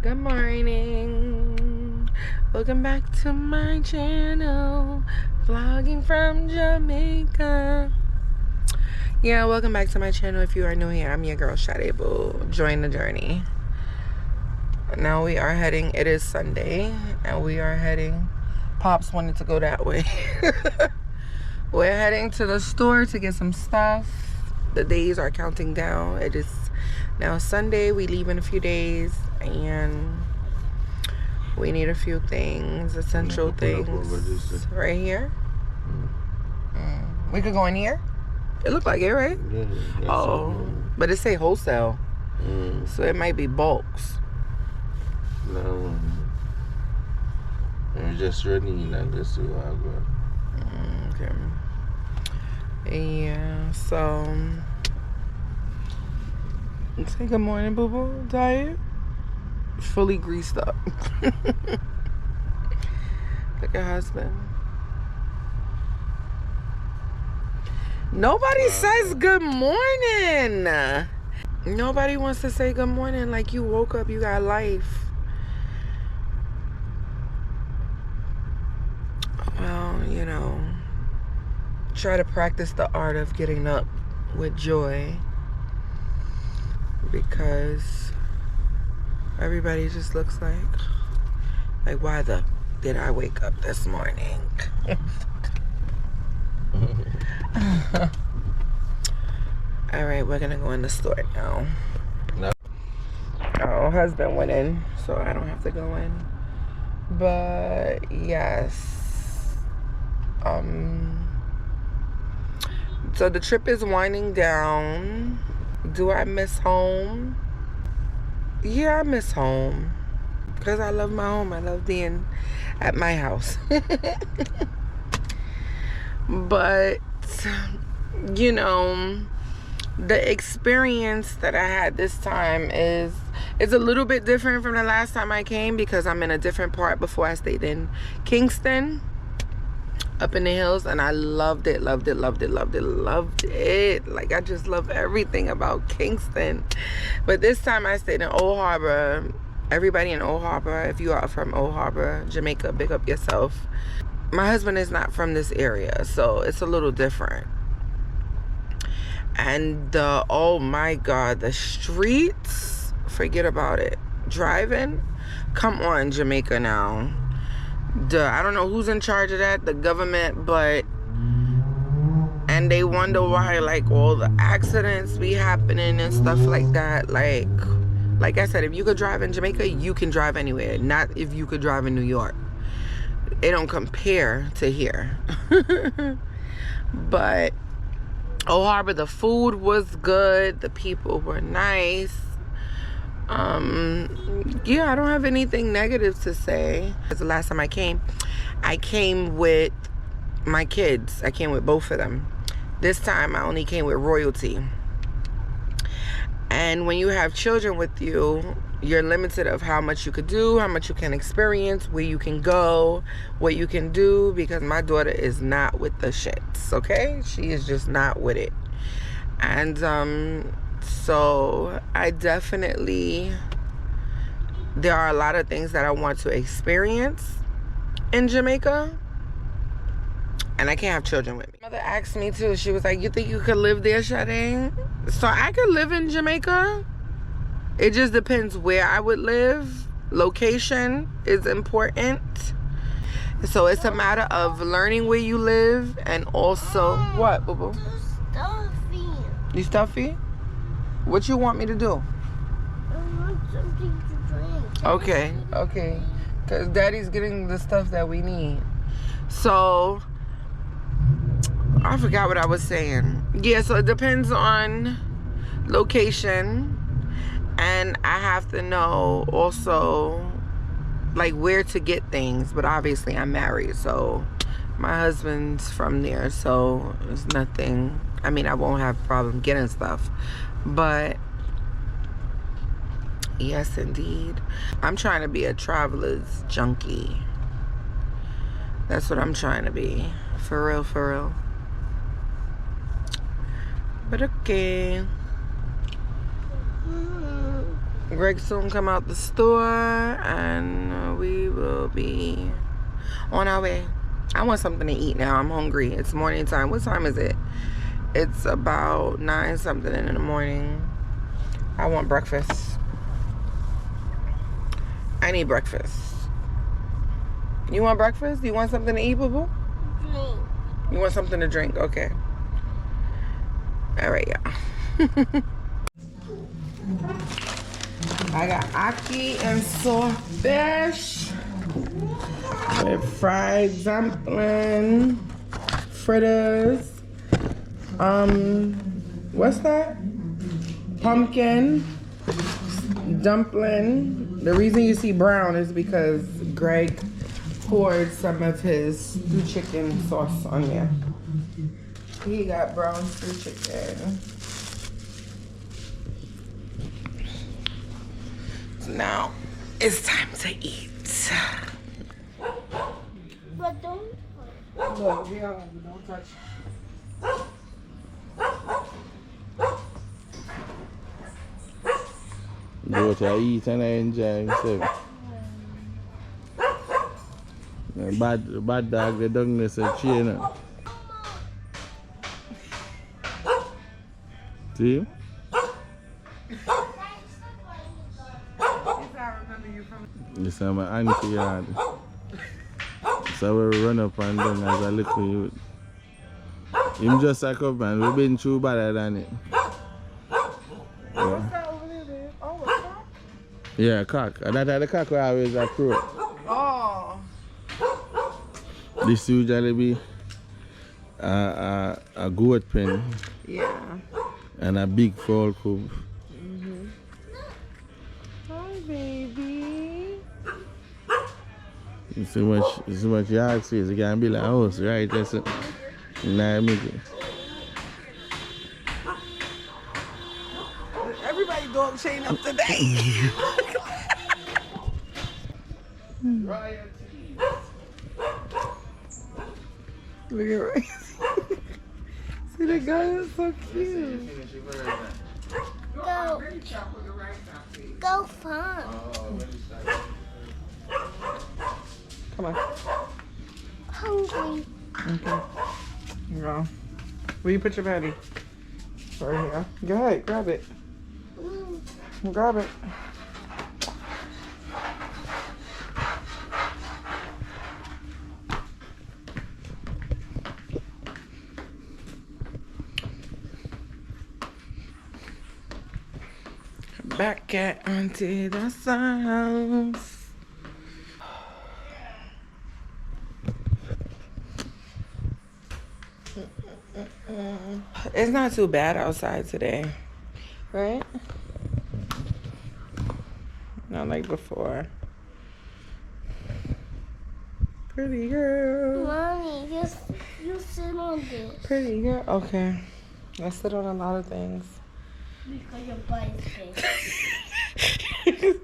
Good morning. Welcome back to my channel. Vlogging from Jamaica. Yeah, welcome back to my channel. If you are new here, I'm your girl Shade Boo. Join the journey. Now we are heading, it is Sunday, and we are heading, Pops wanted to go that way. We're heading to the store to get some stuff. The days are counting down. It is now Sunday. We leave in a few days, and we need a few things, essential things. Right here. We could go in here. It looked like it, right? Yeah. Oh, but it say wholesale, so it might be bulks. No. I'm just running and just see what I got. Okay. Yeah, so say good morning, boo boo. Tired? Fully greased up. Look at husband. Nobody says good morning. Nobody wants to say good morning like you woke up, you got life. Well, you know, try to practice the art of getting up with joy, because everybody just looks like why the did I wake up this morning? All right, we're gonna go in the store now. No. Oh, husband went in, so I don't have to go in. But yes, so the trip is winding down. Do I miss home? Yeah, I miss home, because I love my home. I love being at my house. But you know, the experience that I had this time is a little bit different from the last time I came, because I'm in a different part. Before I stayed in Kingston, up in the hills, and I loved it. Like, I just love everything about Kingston. But this time I stayed in Old Harbor. Everybody in Old Harbor, if you are from Old Harbor, Jamaica, big up yourself. My husband is not from this area, so it's a little different. And oh my God, the streets, forget about it. Driving, come on, Jamaica now. I don't know who's in charge of that, the government, but, and they wonder why like all the accidents be happening and stuff like that. Like I said, if you could drive in Jamaica, you can drive anywhere. Not if you could drive in New York. It don't compare to here. But Old Harbor, the food was good, the people were nice. Yeah, I don't have anything negative to say. The last time I came with my kids. I came with both of them. This time I only came with royalty. And when you have children with you, you're limited of how much you could do, how much you can experience, where you can go, what you can do, because my daughter is not with the shits, okay? She is just not with it. And so I definitely, there are a lot of things that I want to experience in Jamaica, and I can't have children with me. My mother asked me too, she was like, you think you could live there, Shade? So I could live in Jamaica. It just depends where I would live. Location is important. So it's a matter of learning where you live, and also what, boo boo? Stuffy. You stuffy? What you want me to do? I want something to drink. Okay. Because daddy's getting the stuff that we need. So I forgot what I was saying. Yeah, so it depends on location, and I have to know also like where to get things. But obviously I'm married, so my husband's from there, so it's nothing. I mean, I won't have a problem getting stuff. But yes, indeed, I'm trying to be a traveler's junkie. That's what I'm trying to be. For real. But okay. Greg soon come out the store and we will be on our way. I want something to eat now. I'm hungry. It's morning time. What time is it? It's about 9 something in the morning. I want breakfast. I need breakfast. You want breakfast? Do you want something to eat, boo-boo? Drink. You want something to drink? Okay. All right, y'all. I got ackee and saltfish with fried dumpling, fritters. What's that? Pumpkin dumpling. The reason you see brown is because Greg poured some of his stew chicken sauce on there. He got brown stew chicken. So now it's time to eat. But don't. Look, don't touch. Do what I eat and I enjoy myself. The bad dog, they don't necessarily chain. See? This is my auntie yard. So we run up and down as a little youth. Him just a cup man, we've been through better than it. Yeah. Yeah, cock. And that's the cock we always approach. Oh. This usually be a goat pen. Yeah. And a big fowl cub. Hi, baby. You see much yard space. You can build a house, right? That's it. Nah, make it. Everybody dog chain up today. Look at Ray. See the guy is so cute. Go. Go fun. Come on. Hungry. Okay. Go. Where you put your patty? Right here. Go ahead, grab it. Grab it. Back at Auntie Da's house. It's not too bad outside today, right? Not like before. Pretty girl. Mommy, you sit on this. Pretty girl. Okay. I sit on a lot of things. Because your butt is big.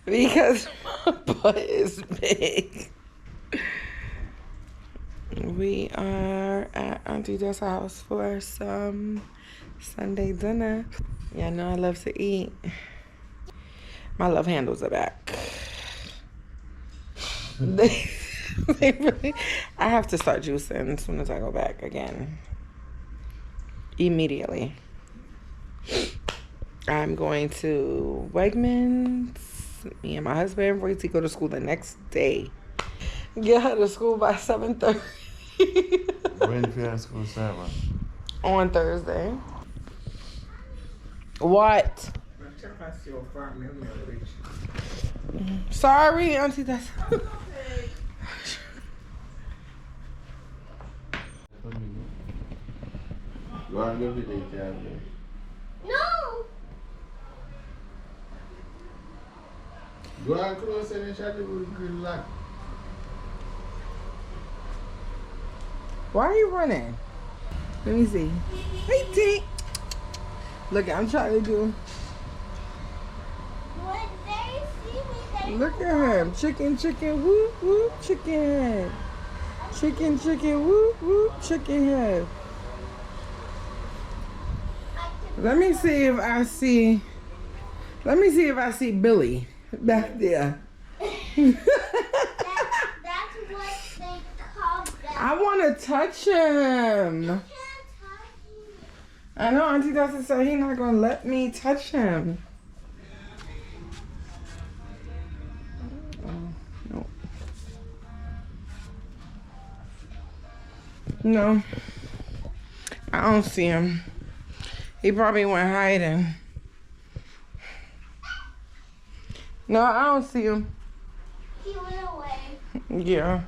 Because my butt is big. We are at Auntie Da's house for some Sunday dinner. Yeah, I know I love to eat. My love handles are back. They really, I have to start juicing as soon as I go back again. Immediately. I'm going to Wegmans. Me and my husband, Royce, go to school the next day. Get her to school by 7:30. When do you have school start, man? On Thursday. What? Sorry, Auntie. That's. Go and go to the cabin. No! Go and close and shut the grill lock. Why are you running? Let me see. Hey, T. Look, I'm trying to do. When they see me, they Look at him. Chicken, chicken, whoop, whoop, chicken head. Chicken, chicken, whoop, whoop, chicken head. Let me see if I see Let me see if I see Billy back there. That's what they call that. I want to touch him. Can't touch you. I know Auntie Dustin said he's not going to let me touch him. Oh, no. No. I don't see him. He probably went hiding. No, I don't see him. He went away. Yeah.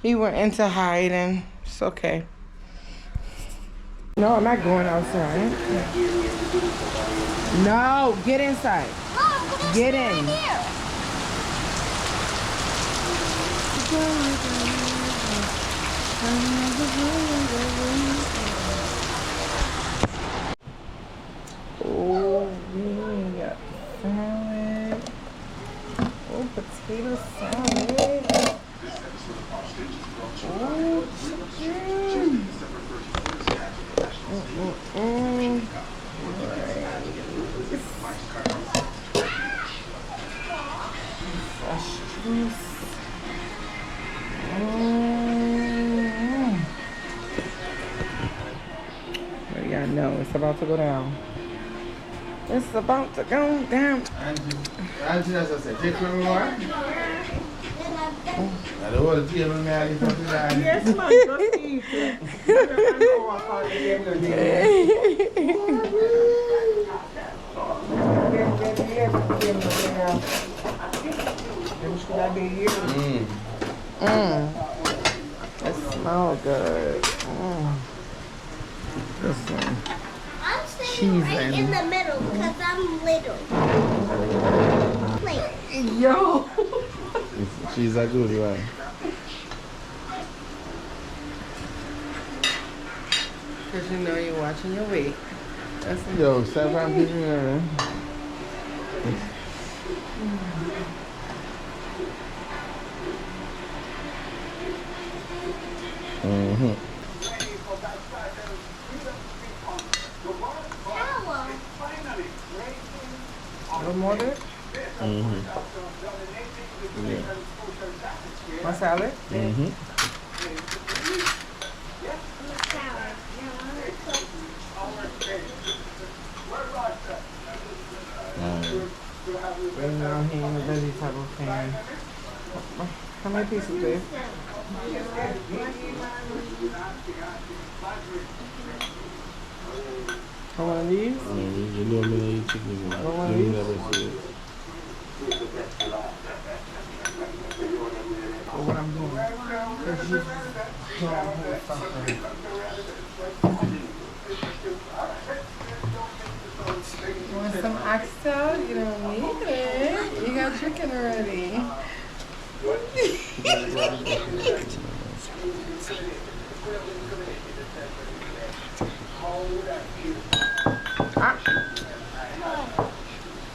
He went into hiding. It's okay. No, I'm not going outside. No, get inside. Mom, Get in. here. Oh, we got salad. Oh, potato salad. Oh, chicken. Fresh juice. Well, y'all know it's about to go down. It's about to go down. Auntie, that's what I said. Take one more. I don't want to tell me how to put it on. Yes, man, just eat it. It smells good. This one. I'm staying right in the middle because I'm little. Plate. Yo. She's a good one. Because you know you're watching your weight. That's Yo, stop on picking her. Towel. a little more there. Yeah. My salad. Right now here in the vegetable pan. How many pieces, babe? One of these? You know me, you chicken. One of You these? never see it. Or what I'm doing? 'Cause you don't have something. You want some oxtail? You don't need it. You got chicken already.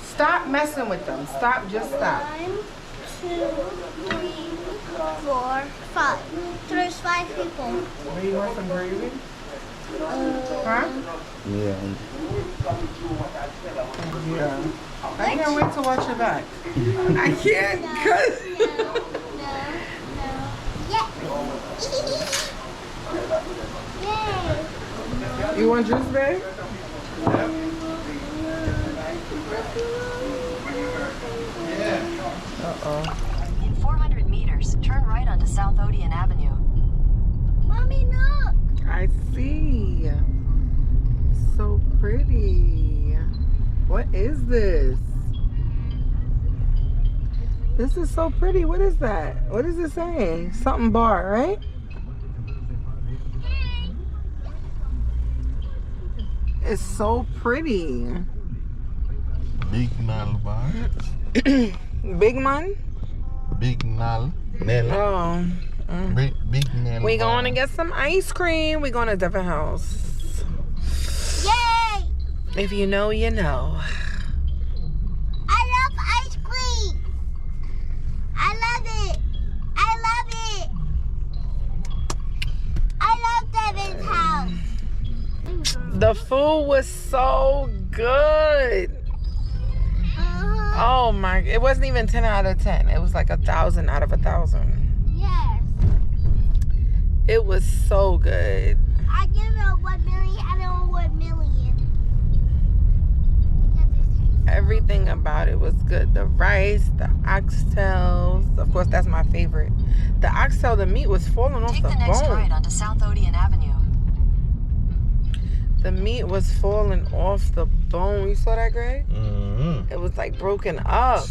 Stop messing with them. Stop. Just stop. 1, 2, 3, 4, 5. There's 5 people. Do you want some gravy? Huh? Yeah. Yeah. I can't wait to watch your back. I can't cause No. Yeah. Yay. you want juice, babe? Uh-oh. In 400 meters, turn right onto South Odeon Avenue. Mommy, look. I see. So pretty. What is this? This is so pretty. What is that? What is it saying? Something bar, right? It's so pretty. Big Nal bar. Big man? Big Nal. Nella. Oh. Big Nal. We going to get some ice cream. We going to Devon House. Yay. If you know, you know. I love ice cream. I love it. I love it. I love Devon's house. The food was so good. Oh my, it wasn't even 10 out of 10. It was like 1,000 out of 1,000. Yes. It was so good. I give it a 1 million. I don't know 1 million. Because it tastes Everything about it was good. The rice, the oxtails. Of course, that's my favorite. The oxtail, the meat was falling off Take the the next bone. right onto South Odeon Avenue. The meat was falling off the bone. You saw that, Greg? Mm-hmm. It was like broken up.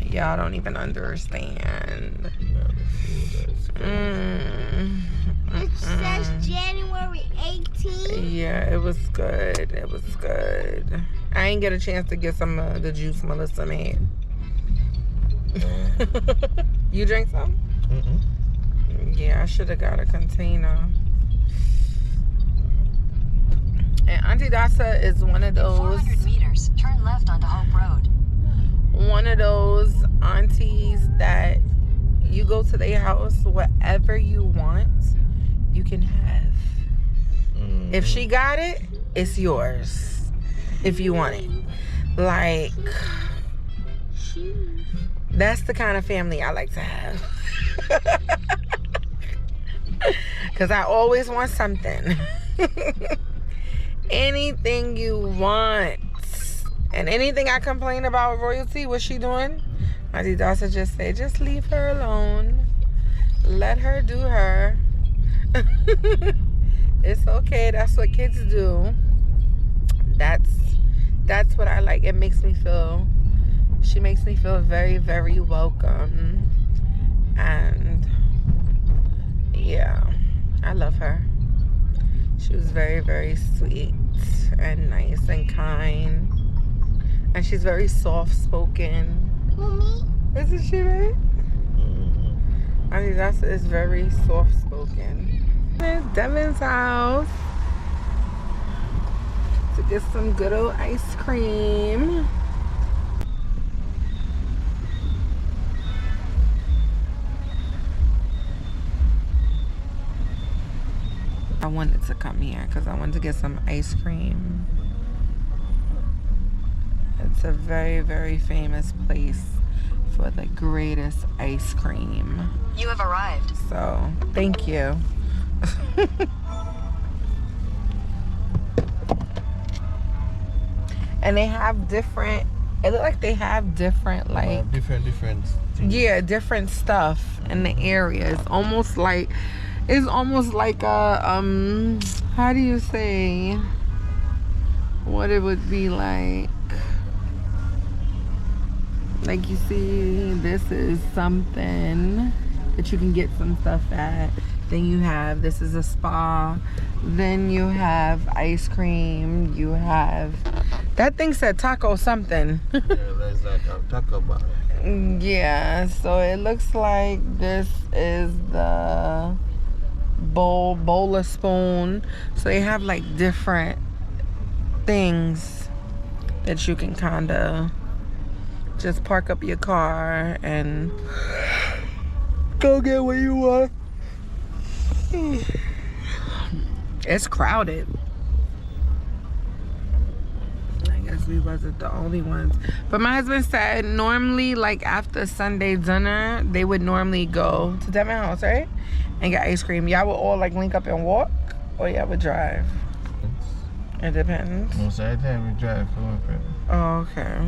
Y'all don't even understand. It says January 18th. Yeah, it was good. It was good. I ain't get a chance to get some of the juice Melissa made. You drink some? Yeah, I should have got a container. And Auntie Dasa is one of those 400 meters, turn left onto Hope Road. one of those aunties that you go to their house, whatever you want, you can have. If she got it, it's yours. If you want it. Like, that's the kind of family I like to have. Because I always want something. Anything you want. And anything I complain about royalty, what's she doing? Auntie Dasa just say, just leave her alone. Let her do her. It's okay. That's what kids do. That's what I like. It makes me feel, she makes me feel very, very welcome. And yeah, I love her. She was very, very sweet and nice and kind. And she's very soft-spoken. Mommy? Isn't she, right? I mean, Dasa is very soft-spoken. It's Devon's house to get some good old ice cream. I wanted to come here because I wanted to get some ice cream. It's a very, very famous place for the greatest ice cream. You have arrived. So, thank you. And they have different, it look like they have different, like, different things. yeah, different stuff in the area. It's almost like a, how do you say what it would be like? Like, you see, this is something that you can get some stuff at. Then you have, this is a spa. Then you have ice cream. You have, that thing said taco something. Yeah, that's like a taco bar. Yeah, so it looks like this is the bowler spoon. So they have like different things that you can kind of just park up your car and go get what you want. It's crowded. I guess we wasn't the only ones. But my husband said normally, like after Sunday dinner, they would normally go to Devon house, right? And get ice cream. Y'all would all like link up and walk, or y'all would drive? It depends. Most of the time we drive for my friend. Oh, okay.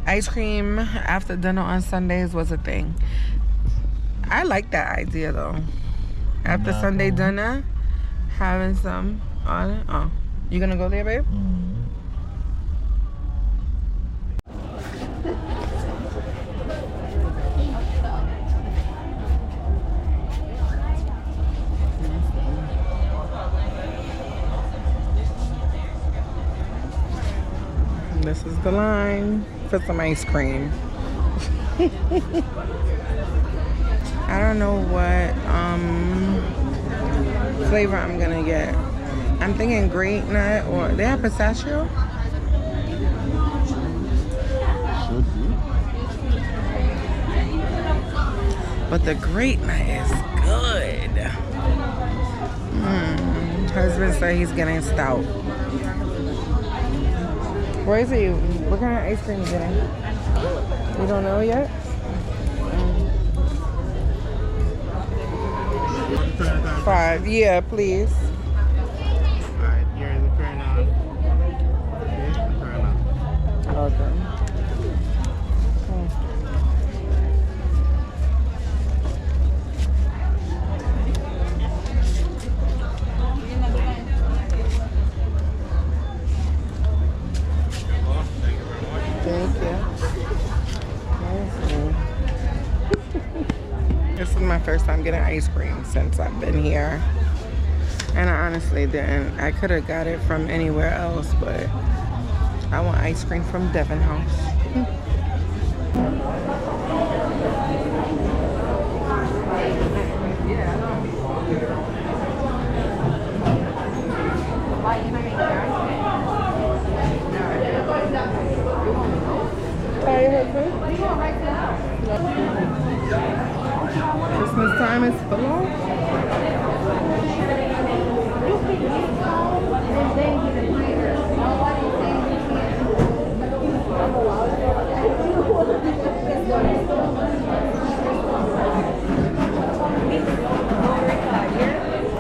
Ice cream after dinner on Sundays was a thing. I like that idea though. After Sunday dinner, having some on it. Oh, you gonna go there, babe? This is the line for some ice cream. I don't know what flavor I'm gonna get. I'm thinking grape nut, or they have pistachio? Should be. But the grape nut is good. Husband said he's getting stout. Where is he? What kind of ice cream you getting? You don't know yet? $5. Yeah, please. Alright, here's the turn on. Okay, turn on. Okay. Thank you. This is my first time getting ice cream since I've been here. And I honestly didn't. I could have got it from anywhere else, but I want ice cream from Devon House. Hi, husband. Christmas time is full on.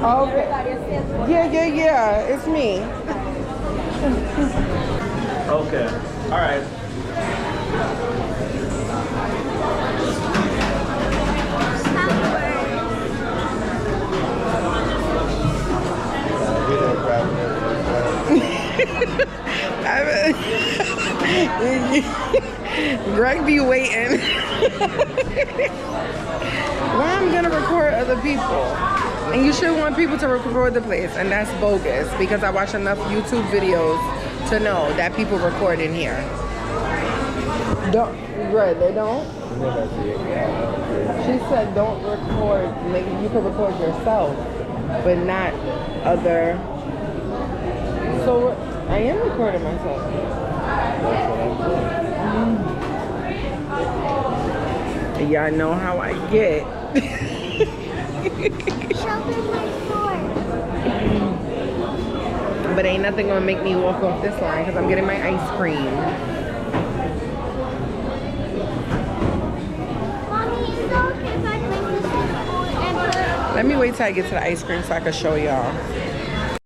Okay. Yeah. It's me. Okay. Alright. Greg be waiting. Why I'm gonna record other people? And you should want people to record the place, and that's bogus because I watch enough YouTube videos to know that people record in here. Don't, right? They don't. She said don't record. Maybe you can record yourself, but not other. So I am recording myself. Y'all know how I get. But ain't nothing gonna make me walk off this line because I'm getting my ice cream. Mommy, is it okay if I bring this to school and put... Let me wait till I get to the ice cream so I can show y'all.